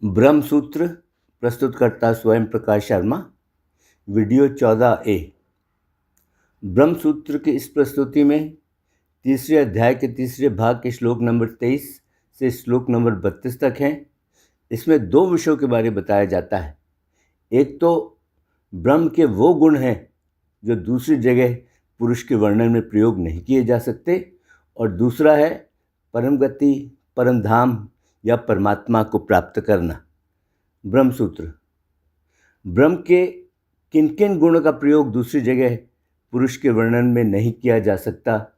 ब्रह्म सूत्र प्रस्तुतकर्ता स्वयं Prakash Sharma. Video 14A। ब्रह्म सूत्र की इस प्रस्तुति में तीसरे अध्याय के तीसरे भाग के श्लोक नंबर 23 से श्लोक नंबर 32 तक हैं। इसमें दो विषयों के बारे में बताया जाता है। एक तो ब्रह्म के वो गुण हैं जो दूसरी जगह पुरुष के वर्णन में प्रयोग नहीं किए जा सकते, और दूसरा है परम गति, परम धाम या परमात्मा को प्राप्त करना। ब्रह्म सूत्र। ब्रह्म के किन किन गुणों का प्रयोग दूसरी जगह पुरुष के वर्णन में नहीं किया जा सकता,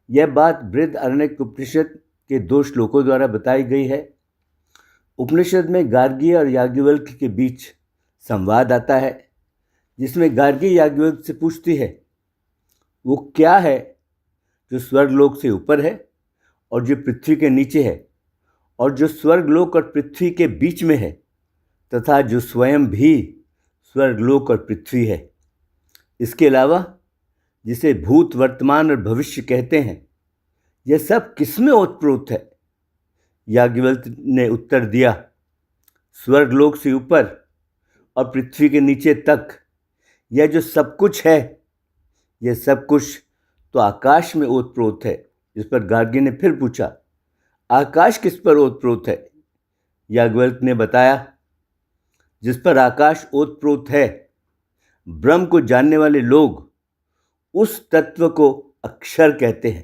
यह बात बृहदारण्यक उपनिषद के दो श्लोकों द्वारा बताई गई है। उपनिषद में गार्गी और याज्ञवल्क्य के बीच संवाद आता है, जिसमें गार्गी याज्ञवल्क्य से पूछती है वो क्या है जो स्वर्गलोक से ऊपर है और जो पृथ्वी के नीचे है, और जो स्वर्गलोक और पृथ्वी के बीच में है, तथा जो स्वयं भी स्वर्गलोक और पृथ्वी है। इसके अलावा जिसे भूत, वर्तमान और भविष्य कहते हैं, यह सब किसमें ओतप्रोत है? याज्ञवल्क्य ने उत्तर दिया, स्वर्गलोक से ऊपर और पृथ्वी के नीचे तक यह जो सब कुछ है, यह सब कुछ तो आकाश में ओतप्रोत है। इस पर गार्गी ने फिर पूछा, आकाश किस पर ओतप्रोत है? याज्ञवल्क्य ने बताया, जिस पर आकाश ओतप्रोत है, ब्रह्म को जानने वाले लोग उस तत्व को अक्षर कहते हैं।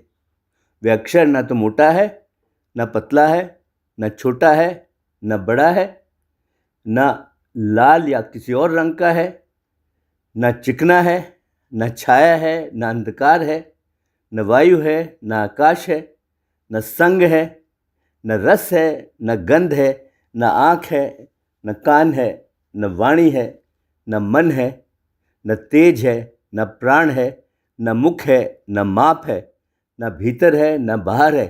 वह अक्षर ना तो मोटा है, ना पतला है, ना छोटा है, ना बड़ा है, ना लाल या किसी और रंग का है, ना चिकना है, ना छाया है, ना अंधकार है, न वायु है, न आकाश है, न संग है, न रस है, न गंध है, न आँख है, न कान है, न वाणी है, न मन है, न तेज है, न प्राण है, न मुख है, न माप है, न भीतर है, न बाहर है।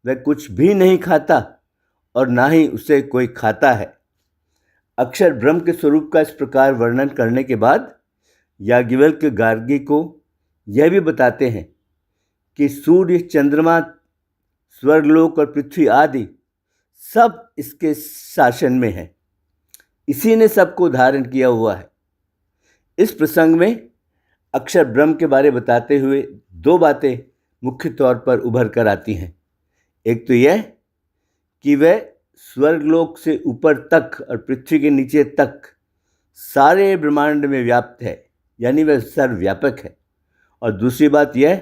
वह कुछ भी नहीं खाता और ना ही उसे कोई खाता है। अक्षर ब्रह्म के स्वरूप का इस प्रकार वर्णन करने के बाद याज्ञवल्क्य गार्गी को यह भी बताते हैं कि सूर्य, चंद्रमा, स्वर्गलोक और पृथ्वी आदि सब इसके शासन में है। इसी ने सबको धारण किया हुआ है। इस प्रसंग में अक्षर ब्रह्म के बारे बताते हुए दो बातें मुख्य तौर पर उभर कर आती हैं। एक तो यह कि वह स्वर्गलोक से ऊपर तक और पृथ्वी के नीचे तक सारे ब्रह्मांड में व्याप्त है, यानी वह सर्वव्यापक है। और दूसरी बात यह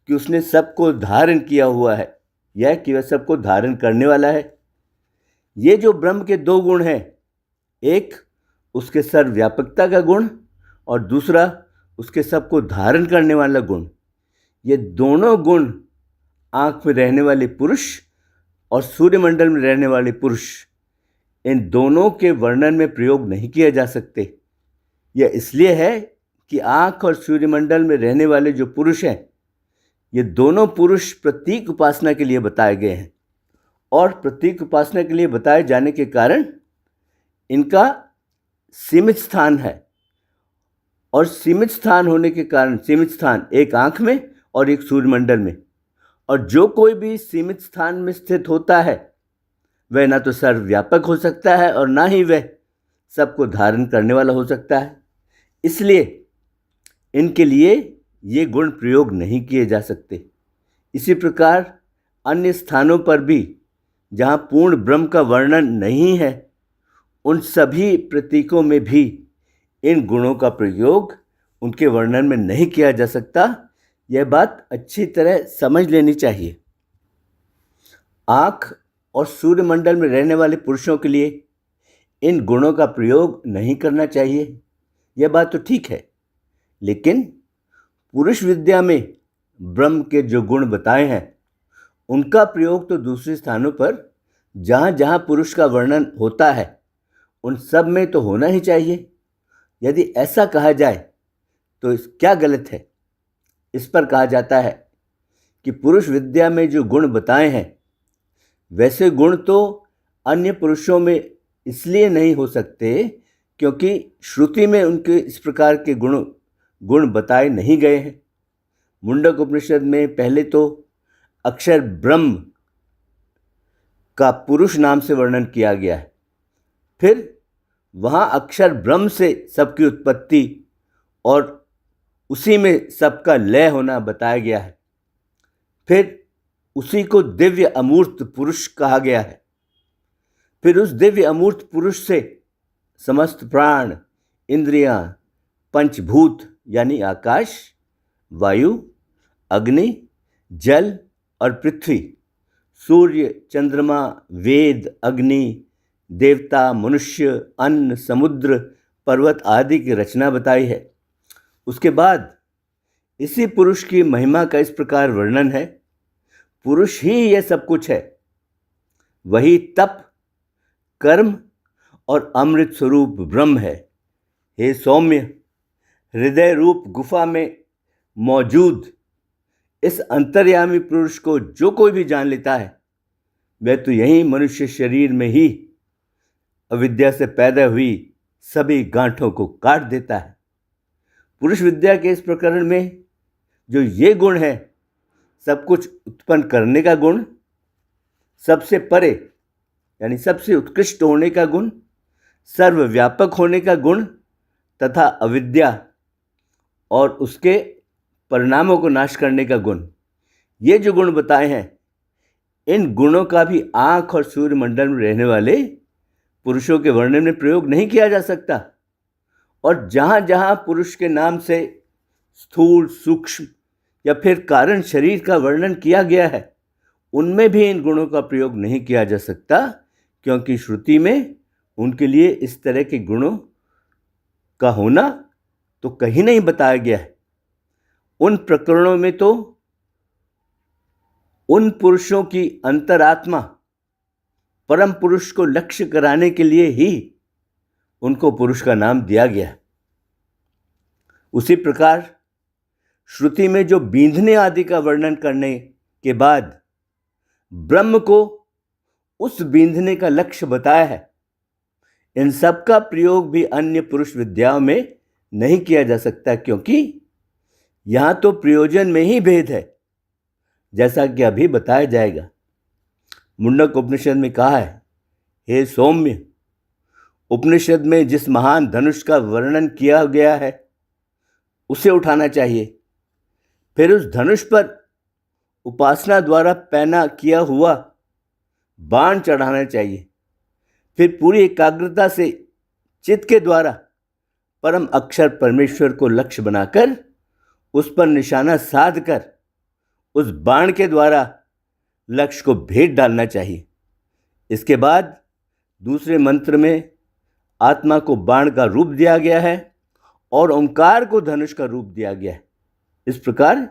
कि उसने सबको धारण किया हुआ है, यह कि वह सबको धारण करने वाला है। ये जो ब्रह्म के दो गुण हैं, एक उसके सर्वव्यापकता का गुण और दूसरा उसके सबको धारण करने वाला गुण, ये दोनों गुण आँख में रहने वाले पुरुष और सूर्यमंडल में रहने वाले पुरुष, इन दोनों के वर्णन में प्रयोग नहीं किए जा सकते। यह इसलिए है कि आँख और सूर्यमंडल में रहने वाले जो पुरुष हैं, ये दोनों पुरुष प्रतीक उपासना के लिए बताए गए हैं, और प्रतीक उपासना के लिए बताए जाने के कारण इनका सीमित स्थान है। और सीमित स्थान होने के कारण, सीमित स्थान एक आँख में और एक सूर्यमंडल में, और जो कोई भी सीमित स्थान में स्थित होता है वह ना तो सर्वव्यापक हो सकता है और ना ही वह सबको धारण करने वाला हो सकता है। इसलिए इनके लिए ये गुण प्रयोग नहीं किए जा सकते। इसी प्रकार अन्य स्थानों पर भी जहाँ पूर्ण ब्रह्म का वर्णन नहीं है, उन सभी प्रतीकों में भी इन गुणों का प्रयोग उनके वर्णन में नहीं किया जा सकता। यह बात अच्छी तरह समझ लेनी चाहिए। आँख और सूर्यमंडल में रहने वाले पुरुषों के लिए इन गुणों का प्रयोग नहीं करना चाहिए, यह बात तो ठीक है। लेकिन पुरुष विद्या में ब्रह्म के जो गुण बताए हैं, उनका प्रयोग तो दूसरे स्थानों पर जहाँ जहाँ पुरुष का वर्णन होता है, उन सब में तो होना ही चाहिए। यदि ऐसा कहा जाए तो क्या गलत है? इस पर कहा जाता है कि पुरुष विद्या में जो गुण बताए हैं, वैसे गुण तो अन्य पुरुषों में इसलिए नहीं हो सकते क्योंकि श्रुति में उनके इस प्रकार के गुण बताए नहीं गए हैं। मुंडक उपनिषद में पहले तो अक्षर ब्रह्म का पुरुष नाम से वर्णन किया गया है, फिर वहाँ अक्षर ब्रह्म से सबकी उत्पत्ति और उसी में सबका लय होना बताया गया है। फिर उसी को दिव्य अमूर्त पुरुष कहा गया है। फिर उस दिव्य अमूर्त पुरुष से समस्त प्राण, इंद्रियां, पंचभूत यानी आकाश, वायु, अग्नि, जल और पृथ्वी, सूर्य, चंद्रमा, वेद, अग्नि, देवता, मनुष्य, अन्न, समुद्र, पर्वत आदि की रचना बताई है। उसके बाद इसी पुरुष की महिमा का इस प्रकार वर्णन है। पुरुष ही यह सब कुछ है। वही तप, कर्म और अमृत स्वरूप ब्रह्म है। हे सौम्य, हृदय रूप गुफा में मौजूद इस अंतर्यामी पुरुष को जो कोई भी जान लेता है, वह तो यही मनुष्य शरीर में ही अविद्या से पैदा हुई सभी गांठों को काट देता है। पुरुष विद्या के इस प्रकरण में जो ये गुण है, सब कुछ उत्पन्न करने का गुण, सबसे परे यानी सबसे उत्कृष्ट होने का गुण, सर्वव्यापक होने का गुण तथा अविद्या और उसके परिणामों को नाश करने का गुण, ये जो गुण बताए हैं, इन गुणों का भी आँख और सूर्यमंडल में रहने वाले पुरुषों के वर्णन में प्रयोग नहीं किया जा सकता। और जहाँ जहाँ पुरुष के नाम से स्थूल, सूक्ष्म या फिर कारण शरीर का वर्णन किया गया है, उनमें भी इन गुणों का प्रयोग नहीं किया जा सकता, क्योंकि श्रुति में उनके लिए इस तरह के गुणों का होना तो कहीं नहीं बताया गया है। उन प्रकरणों में तो उन पुरुषों की अंतरात्मा परम पुरुष को लक्ष्य कराने के लिए ही उनको पुरुष का नाम दिया गया। उसी प्रकार श्रुति में जो बींधने आदि का वर्णन करने के बाद ब्रह्म को उस बींधने का लक्ष्य बताया है, इन सब का प्रयोग भी अन्य पुरुष विद्याओं में नहीं किया जा सकता, क्योंकि यहाँ तो प्रयोजन में ही भेद है, जैसा कि अभी बताया जाएगा। मुंडक उपनिषद में कहा है, हे सौम्य, उपनिषद में जिस महान धनुष का वर्णन किया गया है उसे उठाना चाहिए। फिर उस धनुष पर उपासना द्वारा पैना किया हुआ बाण चढ़ाना चाहिए। फिर पूरी एकाग्रता से चित्त के द्वारा परम अक्षर परमेश्वर को लक्ष्य बनाकर उस पर निशाना साध कर उस बाण के द्वारा लक्ष्य को भेद डालना चाहिए। इसके बाद दूसरे मंत्र में आत्मा को बाण का रूप दिया गया है और ओंकार को धनुष का रूप दिया गया है। इस प्रकार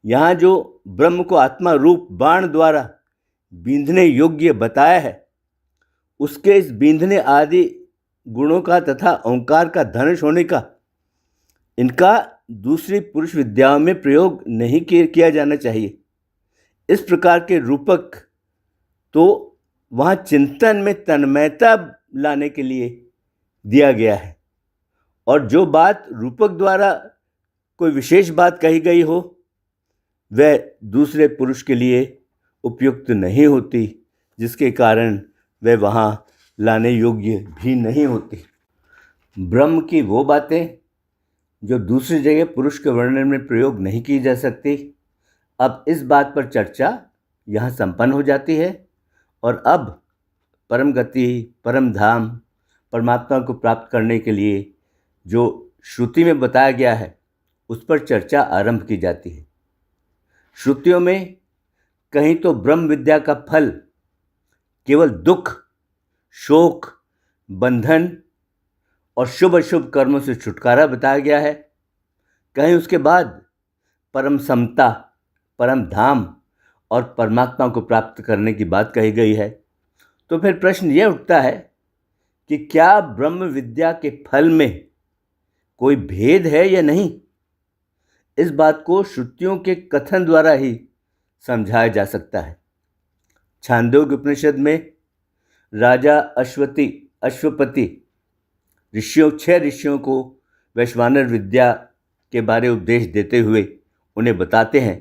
यहाँ जो ब्रह्म को आत्मा रूप बाण द्वारा बींधने योग्य बताया है, उसके इस बींधने आदि गुणों का तथा ओंकार का धनुष होने का, इनका दूसरी पुरुष विद्याओं में प्रयोग नहीं किया जाना चाहिए। इस प्रकार के रूपक तो वहाँ चिंतन में तन्मयता लाने के लिए दिया गया है, और जो बात रूपक द्वारा कोई विशेष बात कही गई हो, वह दूसरे पुरुष के लिए उपयुक्त नहीं होती, जिसके कारण वह वहाँ लाने योग्य भी नहीं होती। ब्रह्म की वो बातें जो दूसरी जगह पुरुष के वर्णन में प्रयोग नहीं की जा सकती, अब इस बात पर चर्चा यहाँ संपन्न हो जाती है। और अब परम गति, परम धाम, परमात्मा को प्राप्त करने के लिए जो श्रुति में बताया गया है, उस पर चर्चा आरंभ की जाती है। श्रुतियों में कहीं तो ब्रह्म विद्या का फल केवल दुख, शोक, बंधन और शुभ अशुभ कर्मों से छुटकारा बताया गया है। कहीं उसके बाद परम समता, परम धाम और परमात्मा को प्राप्त करने की बात कही गई है। तो फिर प्रश्न यह उठता है कि क्या ब्रह्म विद्या के फल में कोई भेद है या नहीं? इस बात को श्रुतियों के कथन द्वारा ही समझाया जा सकता है। छांदोग्य उपनिषद में राजा अश्वपति ऋषियों 6 ऋषियों को वैश्वानर विद्या के बारे उपदेश देते हुए उन्हें बताते हैं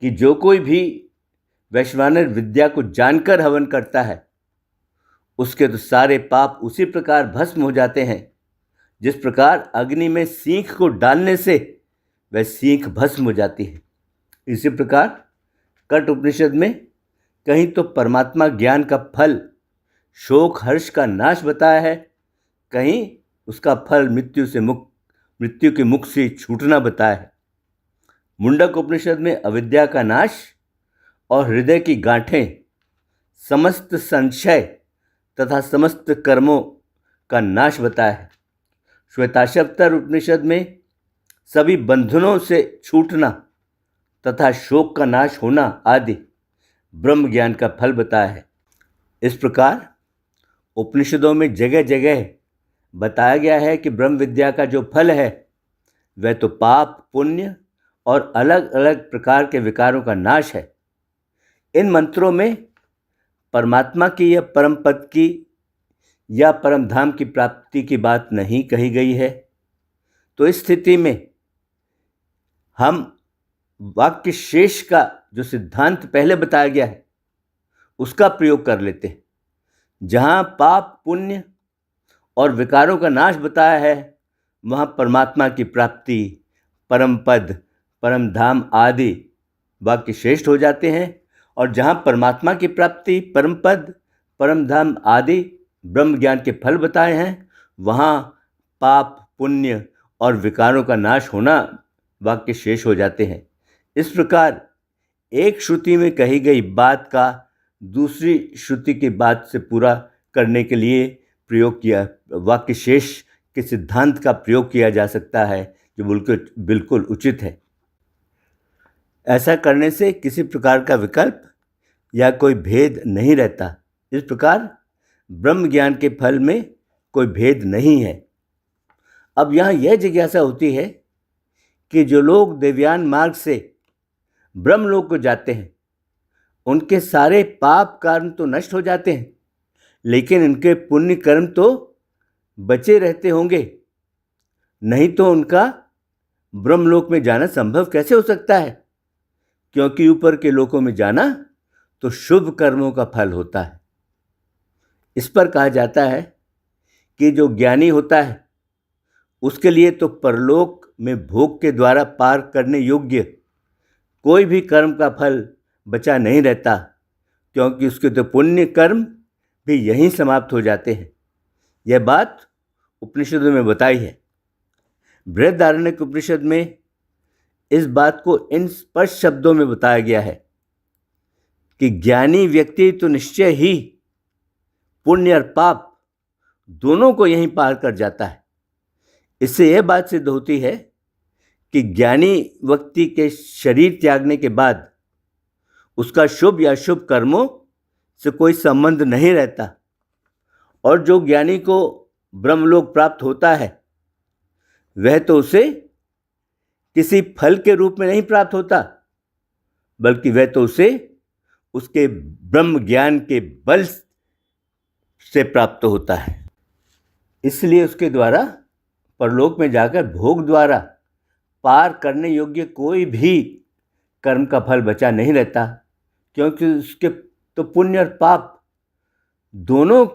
कि जो कोई भी वैश्वानर विद्या को जानकर हवन करता है, उसके तो सारे पाप उसी प्रकार भस्म हो जाते हैं जिस प्रकार अग्नि में सीख को डालने से वह सीख भस्म हो जाती है। इसी प्रकार कठ उपनिषद में कहीं तो परमात्मा ज्ञान का फल शोक हर्ष का नाश बताया है, कहीं उसका फल मृत्यु के मुख से छूटना बताया है। मुंडक उपनिषद में अविद्या का नाश और हृदय की गांठें, समस्त संशय तथा समस्त कर्मों का नाश बताया है। श्वेताश्वतर उपनिषद में सभी बंधनों से छूटना तथा शोक का नाश होना आदि ब्रह्म ज्ञान का फल बताया है। इस प्रकार उपनिषदों में जगह जगह बताया गया है कि ब्रह्म विद्या का जो फल है वह तो पाप पुण्य और अलग अलग प्रकार के विकारों का नाश है। इन मंत्रों में परमात्मा की या परम पद की या परम धाम की प्राप्ति की बात नहीं कही गई है। तो इस स्थिति में हम वाक्य शेष का जो सिद्धांत पहले बताया गया है उसका प्रयोग कर लेते हैं। जहाँ पाप पुण्य और विकारों का नाश बताया है वहाँ परमात्मा की प्राप्ति, परम पद, परम धाम आदि वाक्य श्रेष्ठ हो जाते हैं, और जहाँ परमात्मा की प्राप्ति, परम पद, परम धाम आदि ब्रह्म ज्ञान के फल बताए हैं वहाँ पाप पुण्य और विकारों का नाश होना वाक्य शेष हो जाते हैं। इस प्रकार एक श्रुति में कही गई बात का दूसरी श्रुति की बात से पूरा करने के लिए प्रयोग किया, वाक्य शेष के सिद्धांत का प्रयोग किया जा सकता है, जो बिल्कुल उचित है। ऐसा करने से किसी प्रकार का विकल्प या कोई भेद नहीं रहता। इस प्रकार ब्रह्म ज्ञान के फल में कोई भेद नहीं है। अब यहाँ यह जिज्ञासा होती है कि जो लोग देवयान मार्ग से ब्रह्मलोक को जाते हैं उनके सारे पाप कर्म तो नष्ट हो जाते हैं, लेकिन इनके पुण्य कर्म तो बचे रहते होंगे, नहीं तो उनका ब्रह्मलोक में जाना संभव कैसे हो सकता है? क्योंकि ऊपर के लोकों में जाना तो शुभ कर्मों का फल होता है। इस पर कहा जाता है कि जो ज्ञानी होता है उसके लिए तो परलोक में भोग के द्वारा पार करने योग्य कोई भी कर्म का फल बचा नहीं रहता, क्योंकि उसके तो पुण्य कर्म भी यहीं समाप्त हो जाते हैं। यह बात उपनिषदों में बताई है। बृहदारण्यक उपनिषद में इस बात को इन स्पष्ट शब्दों में बताया गया है कि ज्ञानी व्यक्ति तो निश्चय ही पुण्य और पाप दोनों को यहीं पार कर जाता है। इससे यह बात सिद्ध होती है कि ज्ञानी व्यक्ति के शरीर त्यागने के बाद उसका शुभ या शुभ कर्मों से कोई संबंध नहीं रहता, और जो ज्ञानी को ब्रह्मलोक प्राप्त होता है वह तो उसे किसी फल के रूप में नहीं प्राप्त होता, बल्कि वह तो उसे उसके ब्रह्म ज्ञान के बल से प्राप्त होता है। इसलिए उसके द्वारा परलोक में जाकर भोग द्वारा पार करने योग्य कोई भी कर्म का फल बचा नहीं रहता, क्योंकि उसके तो पुण्य और पाप दोनों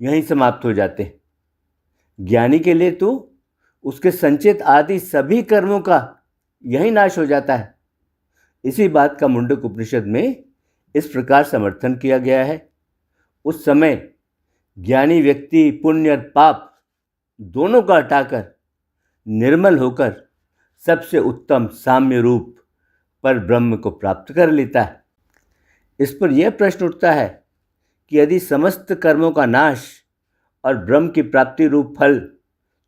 यहीं समाप्त हो जाते हैं। ज्ञानी के लिए तो उसके संचित आदि सभी कर्मों का यही नाश हो जाता है। इसी बात का मुंडक उपनिषद में इस प्रकार समर्थन किया गया है। उस समय ज्ञानी व्यक्ति पुण्य और पाप दोनों का हटाकर निर्मल होकर सबसे उत्तम साम्य रूप पर ब्रह्म को प्राप्त कर लेता है। इस पर यह प्रश्न उठता है कि यदि समस्त कर्मों का नाश और ब्रह्म की प्राप्ति रूप फल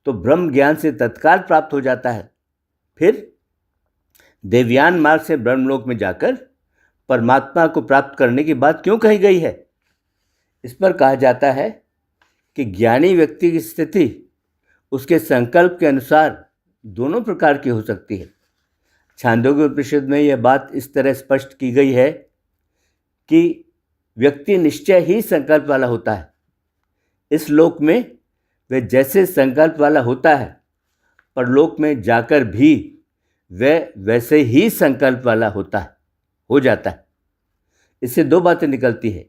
तो ब्रह्म ज्ञान से तत्काल प्राप्त हो जाता है, फिर देवयान मार्ग से ब्रह्मलोक में जाकर परमात्मा को प्राप्त करने की बात क्यों कही गई है? इस पर कहा जाता है कि ज्ञानी व्यक्ति की स्थिति उसके संकल्प के अनुसार दोनों प्रकार की हो सकती है। छांदोग्य उपनिषद में यह बात इस तरह स्पष्ट की गई है कि व्यक्ति निश्चय ही संकल्प वाला होता है। इस लोक में वह जैसे संकल्प वाला होता है, परलोक में जाकर भी वह वैसे ही संकल्प वाला हो जाता है। इससे दो बातें निकलती है।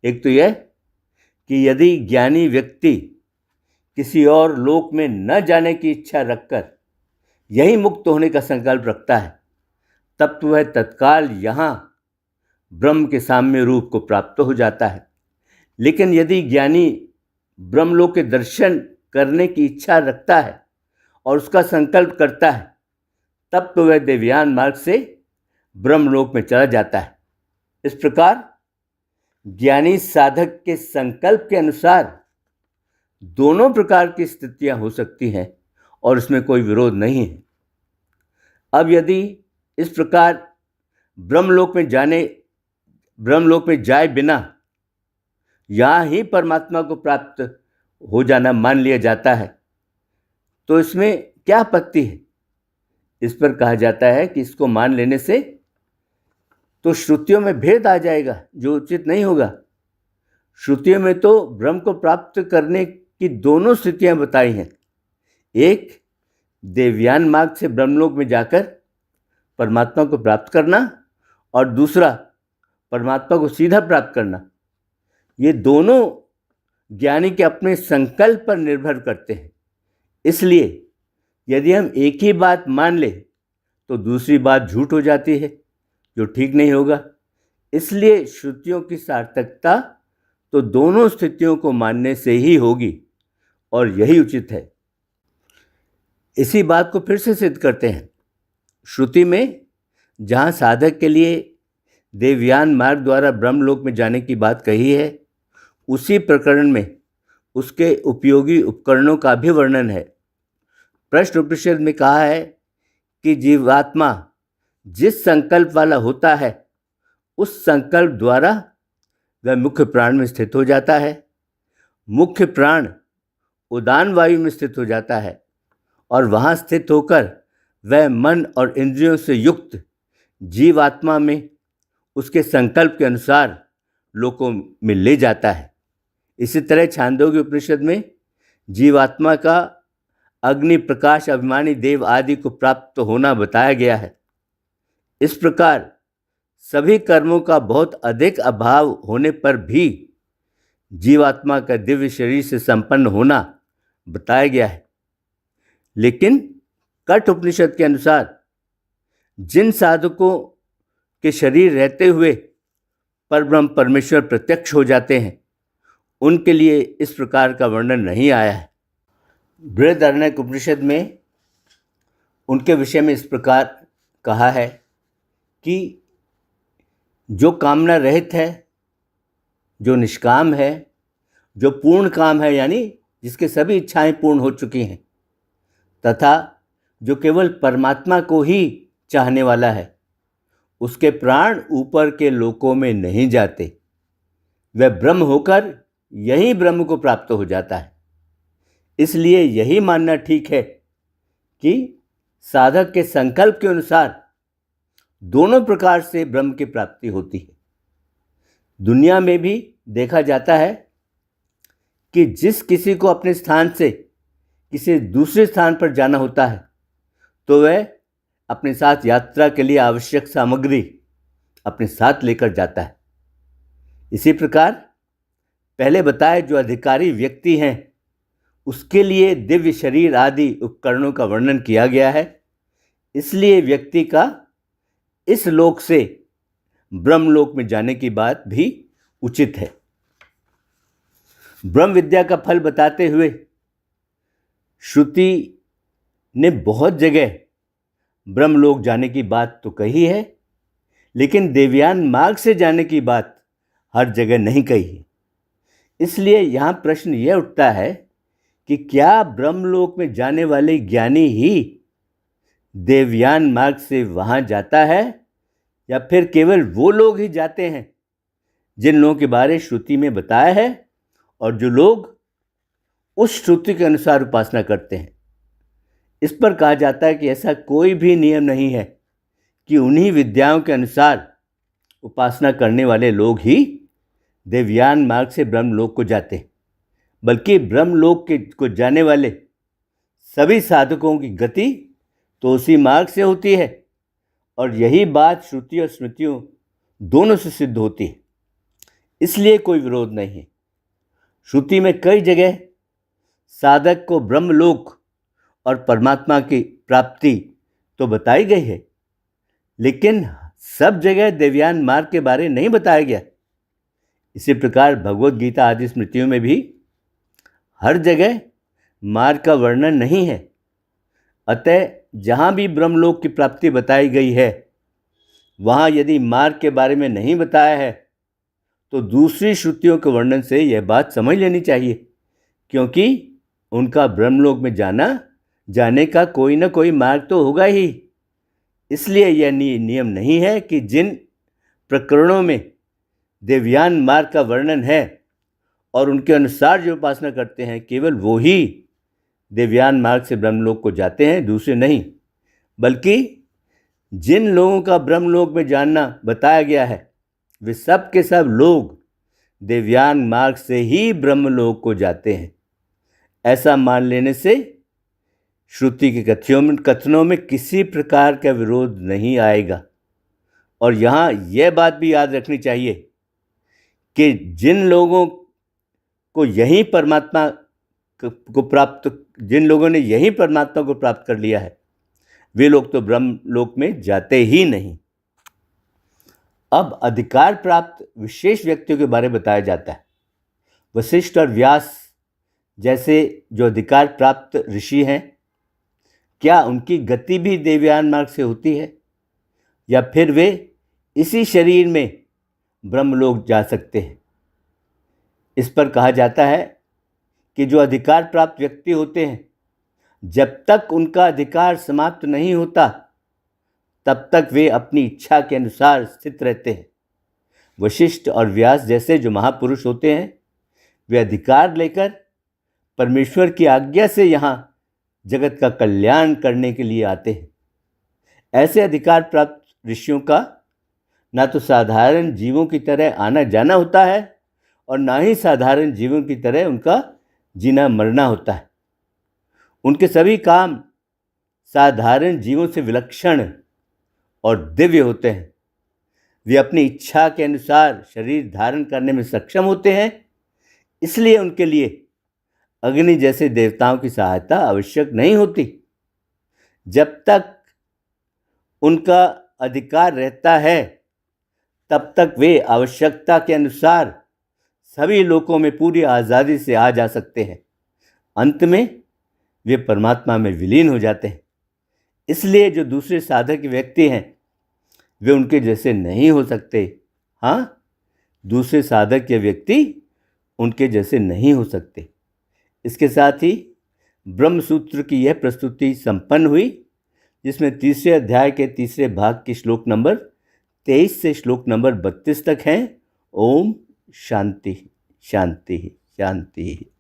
एक तो यह कि यदि ज्ञानी व्यक्ति किसी और लोक में न जाने की इच्छा रखकर यही मुक्त होने का संकल्प रखता है, तब तो वह तत्काल यहाँ ब्रह्म के साम्य रूप को प्राप्त हो जाता है। लेकिन यदि ज्ञानी ब्रह्मलोक के दर्शन करने की इच्छा रखता है और उसका संकल्प करता है, तब तो वह देवयान मार्ग से ब्रह्मलोक में चला जाता है। इस प्रकार ज्ञानी साधक के संकल्प के अनुसार दोनों प्रकार की स्थितियां हो सकती हैं और इसमें कोई विरोध नहीं है। अब यदि इस प्रकार ब्रह्मलोक में जाए बिना यहाँ ही परमात्मा को प्राप्त हो जाना मान लिया जाता है, तो इसमें क्या आपत्ति है? इस पर कहा जाता है कि इसको मान लेने से तो श्रुतियों में भेद आ जाएगा, जो उचित नहीं होगा। श्रुतियों में तो ब्रह्म को प्राप्त करने की दोनों स्थितियां बताई हैं। एक, देवयान मार्ग से ब्रह्मलोक में जाकर परमात्मा को प्राप्त करना, और दूसरा, परमात्मा को सीधा प्राप्त करना। ये दोनों ज्ञानी के अपने संकल्प पर निर्भर करते हैं। इसलिए यदि हम एक ही बात मान लें तो दूसरी बात झूठ हो जाती है, जो ठीक नहीं होगा। इसलिए श्रुतियों की सार्थकता तो दोनों स्थितियों को मानने से ही होगी, और यही उचित है। इसी बात को फिर से सिद्ध करते हैं। श्रुति में जहाँ साधक के लिए देवयान मार्ग द्वारा ब्रह्मलोक में जाने की बात कही है, उसी प्रकरण में उसके उपयोगी उपकरणों का भी वर्णन है। प्रश्न उपनिषद में कहा है कि जीवात्मा जिस संकल्प वाला होता है, उस संकल्प द्वारा वह मुख्य प्राण में स्थित हो जाता है। मुख्य प्राण उदान वायु में स्थित हो जाता है, और वहाँ स्थित होकर वह मन और इंद्रियों से युक्त जीवात्मा में उसके संकल्प के अनुसार लोकों में ले जाता है। इसी तरह छांदोग्य उपनिषद में जीवात्मा का अग्नि, प्रकाश, अभिमानी देव आदि को प्राप्त होना बताया गया है। इस प्रकार सभी कर्मों का बहुत अधिक अभाव होने पर भी जीवात्मा का दिव्य शरीर से संपन्न होना बताया गया है। लेकिन कठ उपनिषद के अनुसार जिन साधकों के शरीर रहते हुए परब्रह्म परमेश्वर प्रत्यक्ष हो जाते हैं, उनके लिए इस प्रकार का वर्णन नहीं आया है। बृहदारण्यक उपनिषद में उनके विषय में इस प्रकार कहा है कि जो कामना रहित है, जो निष्काम है, जो पूर्ण काम है, यानी जिसके सभी इच्छाएं पूर्ण हो चुकी हैं, तथा जो केवल परमात्मा को ही चाहने वाला है, उसके प्राण ऊपर के लोकों में नहीं जाते। वह ब्रह्म होकर यही ब्रह्म को प्राप्त हो जाता है। इसलिए यही मानना ठीक है कि साधक के संकल्प के अनुसार दोनों प्रकार से ब्रह्म की प्राप्ति होती है। दुनिया में भी देखा जाता है कि जिस किसी को अपने स्थान से किसी दूसरे स्थान पर जाना होता है, तो वह अपने साथ यात्रा के लिए आवश्यक सामग्री अपने साथ लेकर जाता है। इसी प्रकार पहले बताए जो अधिकारी व्यक्ति हैं, उसके लिए दिव्य शरीर आदि उपकरणों का वर्णन किया गया है। इसलिए व्यक्ति का इस लोक से ब्रह्मलोक में जाने की बात भी उचित है। ब्रह्म विद्या का फल बताते हुए श्रुति ने बहुत जगह ब्रह्मलोक जाने की बात तो कही है, लेकिन देवयान मार्ग से जाने की बात हर जगह नहीं कही है। इसलिए यहाँ प्रश्न यह उठता है कि क्या ब्रह्मलोक में जाने वाले ज्ञानी ही देवयान मार्ग से वहाँ जाता है, या फिर केवल वो लोग ही जाते हैं जिन लोगों के बारे श्रुति में बताया है और जो लोग उस श्रुति के अनुसार उपासना करते हैं? इस पर कहा जाता है कि ऐसा कोई भी नियम नहीं है कि उन्हीं विद्याओं के अनुसार उपासना करने वाले लोग ही देवयान मार्ग से ब्रह्मलोक को जाते हैं, बल्कि ब्रह्मलोक को जाने वाले सभी साधकों की गति तो उसी मार्ग से होती है, और यही बात श्रुति और स्मृतियों दोनों से सिद्ध होती है। इसलिए कोई विरोध नहीं है। श्रुति में कई जगह साधक को ब्रह्मलोक और परमात्मा की प्राप्ति तो बताई गई है, लेकिन सब जगह देवयान मार्ग के बारे नहीं बताया गया। इसी प्रकार भगवत गीता आदि स्मृतियों में भी हर जगह मार्ग का वर्णन नहीं है। अतः जहाँ भी ब्रह्मलोक की प्राप्ति बताई गई है, वहाँ यदि मार्ग के बारे में नहीं बताया है तो दूसरी श्रुतियों के वर्णन से यह बात समझ लेनी चाहिए, क्योंकि उनका ब्रह्मलोक में जाने का कोई न कोई मार्ग तो होगा ही। इसलिए यह नियम नहीं है कि जिन प्रकरणों में देवयान मार्ग का वर्णन है और उनके अनुसार जो उपासना करते हैं, केवल वो ही देवयान मार्ग से ब्रह्मलोक को जाते हैं, दूसरे नहीं। बल्कि जिन लोगों का ब्रह्मलोक में जानना बताया गया है, वे सब के सब लोग देवयान मार्ग से ही ब्रह्मलोक को जाते हैं। ऐसा मान लेने से श्रुति के कथनों में किसी प्रकार का विरोध नहीं आएगा। और यहाँ यह बात भी याद रखनी चाहिए कि जिन लोगों ने यही परमात्मा को प्राप्त कर लिया है, वे लोग तो ब्रह्मलोक में जाते ही नहीं। अब अधिकार प्राप्त विशेष व्यक्तियों के बारे में बताया जाता है। वशिष्ठ और व्यास जैसे जो अधिकार प्राप्त ऋषि हैं, क्या उनकी गति भी देवयान मार्ग से होती है, या फिर वे इसी शरीर में ब्रह्मलोक जा सकते हैं? इस पर कहा जाता है कि जो अधिकार प्राप्त व्यक्ति होते हैं, जब तक उनका अधिकार समाप्त नहीं होता तब तक वे अपनी इच्छा के अनुसार स्थित रहते हैं। वशिष्ठ और व्यास जैसे जो महापुरुष होते हैं, वे अधिकार लेकर परमेश्वर की आज्ञा से यहाँ जगत का कल्याण करने के लिए आते हैं। ऐसे अधिकार प्राप्त ऋषियों का ना तो साधारण जीवों की तरह आना जाना होता है और ना ही साधारण जीवों की तरह उनका जीना मरना होता है। उनके सभी काम साधारण जीवों से विलक्षण और दिव्य होते हैं। वे अपनी इच्छा के अनुसार शरीर धारण करने में सक्षम होते हैं, इसलिए उनके लिए अग्नि जैसे देवताओं की सहायता आवश्यक नहीं होती। जब तक उनका अधिकार रहता है, तब तक वे आवश्यकता के अनुसार सभी लोकों में पूरी आज़ादी से आ जा सकते हैं। अंत में वे परमात्मा में विलीन हो जाते हैं। इसलिए जो दूसरे साधक व्यक्ति हैं, वे उनके जैसे नहीं हो सकते। हाँ, दूसरे साधक के व्यक्ति उनके जैसे नहीं हो सकते। इसके साथ ही ब्रह्म सूत्र की यह प्रस्तुति संपन्न हुई, जिसमें तीसरे अध्याय के तीसरे भाग की श्लोक नंबर 23 से श्लोक नंबर 32 तक हैं। ओम शांति शांति शांति।